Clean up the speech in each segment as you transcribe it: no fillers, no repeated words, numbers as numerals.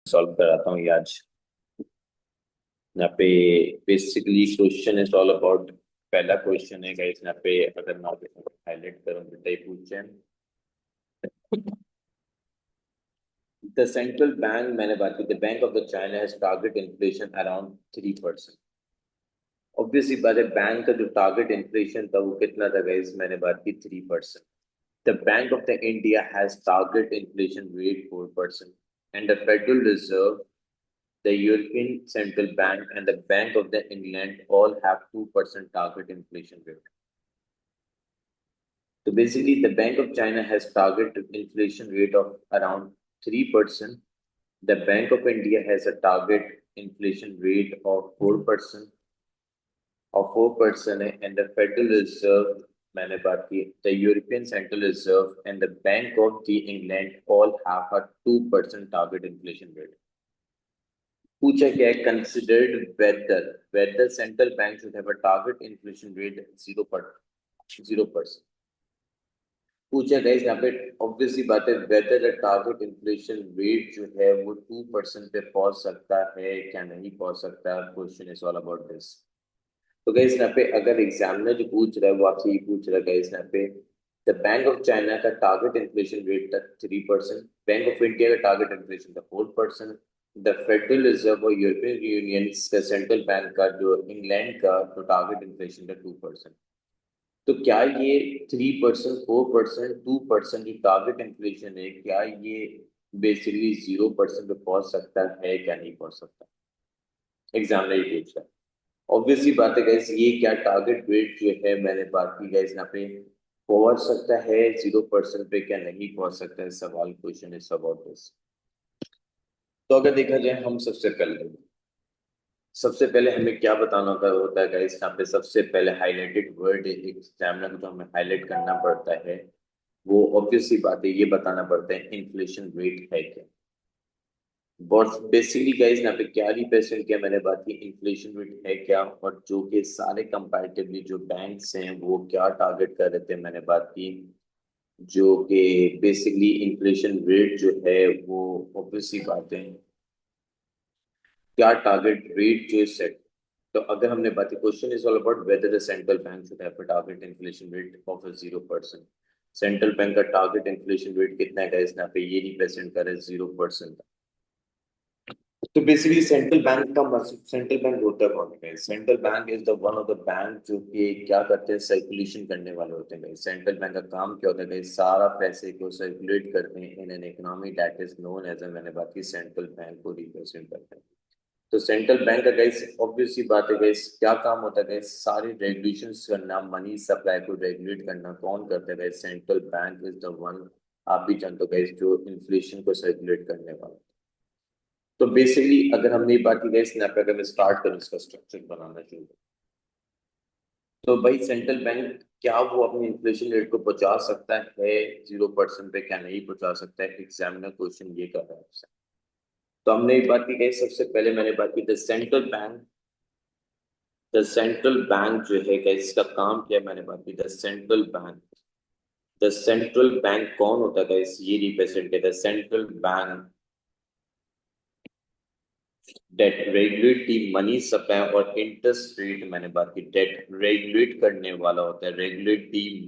Solve कराता हूँ ये आज। यहाँ पे basically question is all about. पहला क्वेश्चन है गाइस, यहाँ पे अगर मैं हाईलाइट करूँ तो टाइप पूछे द सेंट्रल बैंक, मैंने बात की the bank of the China has target inflation around 3%। Obviously बात है, बैंक का जो टारगेट इन्फ्लेशन था वो कितना था गाइस, मैंने बात की 3%। The bank of the India has target inflation rate 4% and the federal reserve, the European Central Bank and the Bank of the England all have 2% target inflation rate. So basically, the Bank of China has target inflation rate of around 3%. The Bank of India has a target inflation rate of 4%, and the Federal Reserve, मैंने बात की, the European Central Reserve and the Bank of the England all have a 2% target inflation rate. पूछा गया है considered whether central bank should have a target inflation rate 0%। पूछा गया यहाँ पे, ऑब्वियसली बात है, वेदर टारगेट इन्फ्लेशन रेट जो है वो 2% पे पहुंच सकता है क्या नहीं पहुंच सकता। Question is all about this. तो गाइस यहाँ पे अगर एग्जामिनर जो पूछ रहा है वो आपसे ये पूछ रहा है गाइस यहाँ पे, द बैंक ऑफ चाइना का टारगेट इन्फ्लेशन रेट था 3%, बैंक ऑफ इंडिया का टारगेट इन्फ्लेशन था 4%, द फेडरल रिजर्व और यूरोपियन यूनियन का सेंट्रल बैंक का जो इंग्लैंड का तो टारगेट इन्फ्लेशन था 2%। तो क्या ये 3%, 4%, 2% जो टारगेट इन्फ्लेशन है, क्या ये बेसिकली 0% पे पहुंच सकता है क्या नहीं पहुंच सकता। एग्जामिनर ये पूछ रहा है। ऑब्वियसली बात है गाइस, ये क्या टारगेट रेट जो है मैंने बात की गाइस यहाँ पे, पहुंच सकता है 0% पे क्या नहीं पहुंच सकता है। सवाल क्वेश्चन इज अबाउट दिस। तो अगर देखा जाए हम सबसे पहले हमें क्या बताना का होता है गाइस, यहाँ पे सबसे पहले हाईलाइटेड वर्ड एग्जामिनर को जो हमें हाईलाइट करना पड़ता है वो ऑब्वियसली बात है, ये बताना पड़ता है इन्फ्लेशन रेट है क्या। बहुत बेसिकली गाइस यहाँ पे क्या रिप्रेजेंट किया, मैंने बात की इन्फ्लेशन रेट है क्या, और जो कि सारे कंपैरेटिवली जो बैंक्स हैं वो क्या टारगेट कर रहे थे, मैंने बात की जो कि बेसिकली इन्फ्लेशन रेट जो है वो ऑब्वियसली बात है क्या टारगेट रेट जो सेट। तो अगर हमने बात की, question is all about whether the central bank should have a target inflation rate of 0%। Central bank का टारगेट इन्फ्लेशन रेट कितना है गाइस, यहाँ पे ये रिप्रेजेंट कर रहे हैं 0%। तो बेसिकली सेंट्रल बैंक होता है कौन है, central bank is the one of the bank जो कि क्या करते हैं, सर्कुलेशन करने वाले होते हैं। सेंट्रल बैंक का काम क्या होता है, सारा पैसे को सर्कुलेट करते हैं in an economy that is known as, मैंने बात की सेंट्रल बैंक को रिप्रेजेंट करते हैं। तो सेंट्रल बैंक का गाइस ऑब्वियसली बात है गाइस, क्या काम होता है गाइस, सारे रेगुलेशंस करना, मनी सप्लाई को रेगुलेट करना कौन करता है guys, central bank is the one. आप भी जानते हो गाइस जो इन्फ्लेशन को सर्कुलेट करने वाला। तो बेसिकली अगर हमने ये बात की गई स्नैप, अगर मैं स्टार्ट करूँ इसका स्ट्रक्चर बनाना शुरू, तो भाई सेंट्रल बैंक क्या वो अपनी इन्फ्लेशन रेट को पहुंचा सकता है 0% पे क्या नहीं पहुंचा सकता है, एग्जामिनर क्वेश्चन ये कर रहा है आपसे। तो हमने एक बात की गई, सबसे पहले मैंने बात की द सेंट्रल बैंक जो है क्या इसका काम क्या है, मैंने बात की द सेंट्रल बैंक कौन होता है guys? ये रिप्रेजेंट किया the central bank that regulate the money supply और इंटरेस्ट रेट, मैंने बात की डेट रेगुलेट करने वाला होता है, रेगुलेट दी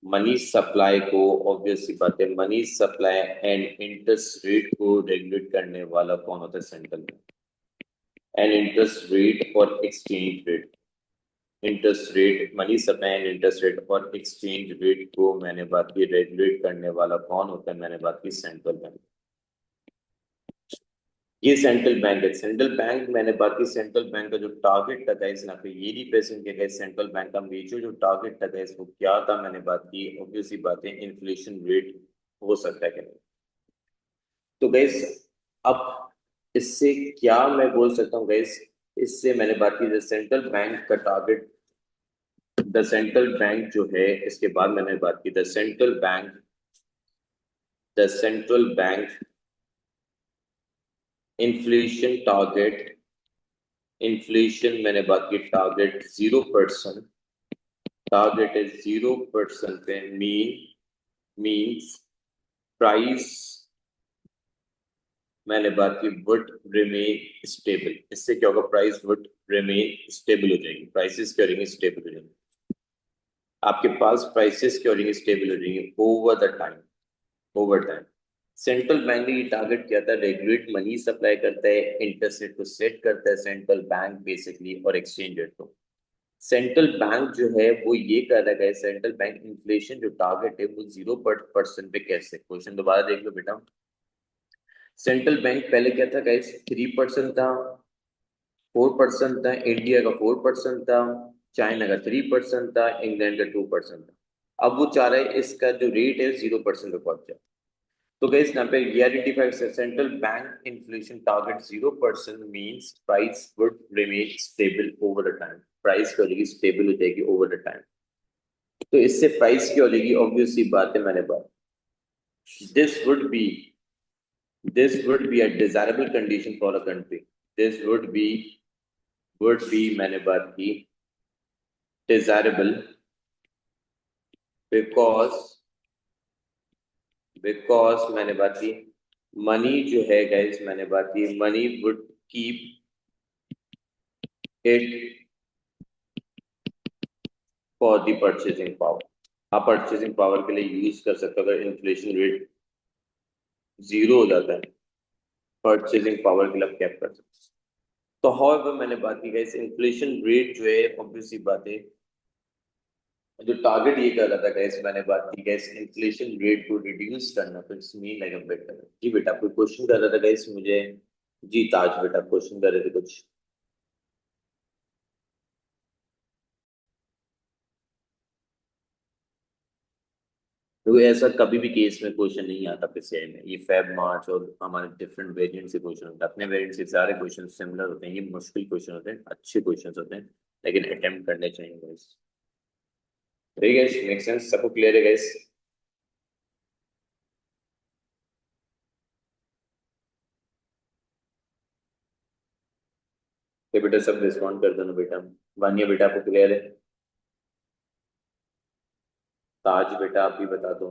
मनी सप्लाई को, ऑब्वियसली बात है money supply and interest rate को रेगुलेट करने वाला कौन होता है, central bank. And interest rate और exchange rate, interest rate, money supply and interest rate और एक्सचेंज रेट को मैंने बात की रेगुलेट करने वाला कौन होता है, मैंने बात की सेंट्रल बैंक। ये सेंट्रल बैंक है। सेंट्रल बैंक मैंने बात की, सेंट्रल बैंक का जो टारगेट था गाइस यहाँ पे ये रिप्रेजेंट किया गया, सेंट्रल बैंक का मेजर जो टारगेट था गाइस वो क्या था, मैंने बात की ऑब्वियसली बात है इन्फ्लेशन रेट हो सकता है कि नहीं। तो गाइस अब इससे क्या मैं बोल सकता हूँ गाइस, इससे मैंने बात की सेंट्रल बैंक का टारगेट, द सेंट्रल बैंक जो है, इसके बाद मैंने बात की the central bank inflation target, inflation मैंने बात की टारगेट 0%, टारगेट इज 0% पे मीन्स प्राइस मैंने बात की वुड रिमेन स्टेबल, इससे क्या होगा, प्राइस वुड रिमेन स्टेबल हो जाएगी, प्राइसेस क्या हो जाएंगे, स्टेबल हो जाएंगे। आपके पास प्राइसेस क्या हो जाएंगे, स्टेबल हो जाएंगे over the time, over time. Central bank ने ये टारगेट किया था, रेगुलेट मनी सप्लाई करता है, इंटरेस्ट रेट को सेट करता है सेंट्रल बैंक बेसिकली, और एक्सचेंज रेट को। सेंट्रल बैंक जो है वो ये कर रहा है, सेंट्रल बैंक इन्फ्लेशन जो टारगेट है वो 0% पे कैसे, क्वेश्चन दोबारा देख लो बेटा। सेंट्रल बैंक पहले क्या था गाइस, 3% था, 4% था, इंडिया का 4% था, चाइना का 3% था, इंग्लैंड का 2% था। अब वो चाह रहा है इसका जो रेट है 0% पे पहुंच जाए। तो गाइस यहाँ पे ये identified central bank inflation target 0% means price would remain stable over the time, price क्या हो जाएगी, स्टेबल हो जाएगी ओवर द टाइम। तो इससे प्राइस क्या हो जाएगी, ऑब्वियस सी बात है, मैंने बात, this would be, this would be a desirable condition for a country, this would be मैंने बात की desirable, because मैंने बात की मनी जो है गाइस, मैंने बात की money would keep it for the purchasing power, आप परचेजिंग पावर के लिए यूज कर सकते हो। अगर इन्फ्लेशन रेट जीरो हो जाता है, परचेजिंग पावर के लिए आप क्या कर सकते हो। तो हाउएवर मैंने बात की गाइस, इन्फ्लेशन रेट जो है ऑब्वियसली बात है, जो टारगेट ये कर रहा था गैस, मैंने बात की गैस इन्फ्लेशन रेट को रिड्यूस करना, तो it's mean like a better. जी बेटा कोई क्वेश्चन कर रहा था गैस मुझे, जी ताज बेटा क्वेश्चन कर रहे थे कुछ। तो ऐसा कभी भी केस में क्वेश्चन नहीं आता पीसीआई में, ये फेब मार्च और हमारे डिफरेंट वेरिएंट से क्वेश्चन होते हैं, अपने वेरिएंट से सारे क्वेश्चन सिमिलर होते हैं, ये मुश्किल क्वेश्चन होते हैं, अच्छे क्वेश्चन होते हैं, लेकिन अटेम्प्ट करने चाहिए गैस। ठीक है, मेक सेंस, सबको क्लियर है गैस। तो बेटा सब रिस्पॉन्ड कर दो बेटा, वानिया बेटा आपको क्लियर है, ताज बेटा आप भी बता दो।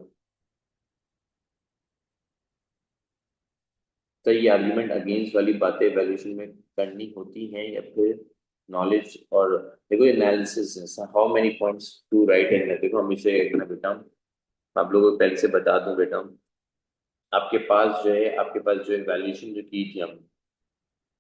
तो ये आर्गुमेंट अगेंस्ट वाली बातें वैल्यूएशन में करनी होती हैं या फिर नॉलेज, और देखो एनालिसिस है, how many points to write in, देखो हमेशा एक ना बेटा, आप लोगों को पहले से बता दूं बेटा, आपके पास जो है वैल्यूएशन जो की थी हम